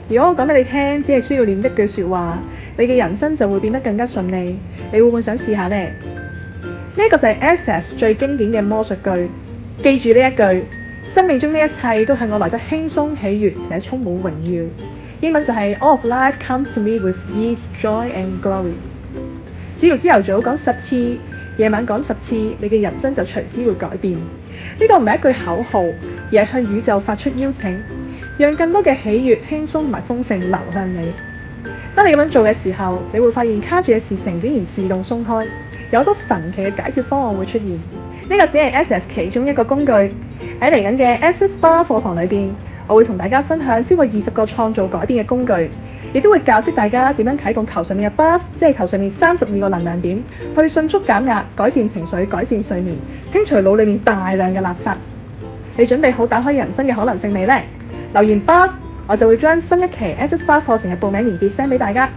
如果我講俾你聽，只係需要念一句説話，你嘅人生就會變得更加順利。你會唔會想試下呢？呢個就係 Access 最經典嘅魔術句。記住呢一句：生命中呢一切都向我來得輕鬆喜悅且充滿榮耀。英文就係 All of life comes to me with ease, joy and glory。只要朝頭早講10次，夜晚講10次，你嘅人生就隨之會改變。呢個唔係一句口號，而係向宇宙發出邀請，讓更多嘅喜悅、輕鬆同埋豐盛流向你。當你咁樣做嘅時候，你會發現卡住嘅事情竟然自動鬆開，有好多神奇嘅解決方案會出現。呢個只係 Access 其中一個工具。喺嚟緊嘅 Access Bar 課堂裏邊，我會同大家分享超過20個創造改變嘅工具，亦都會教識大家點樣啟動頭上面嘅 Bar， 即係頭上面32個能量點，去迅速減壓、改善情緒、改善睡眠、清除腦裏面大量嘅垃圾。你準備好打開人生嘅可能性未呢？留言 Bar， 我就會將新一期 Access Bar 課程嘅報名鏈接 send 俾大家。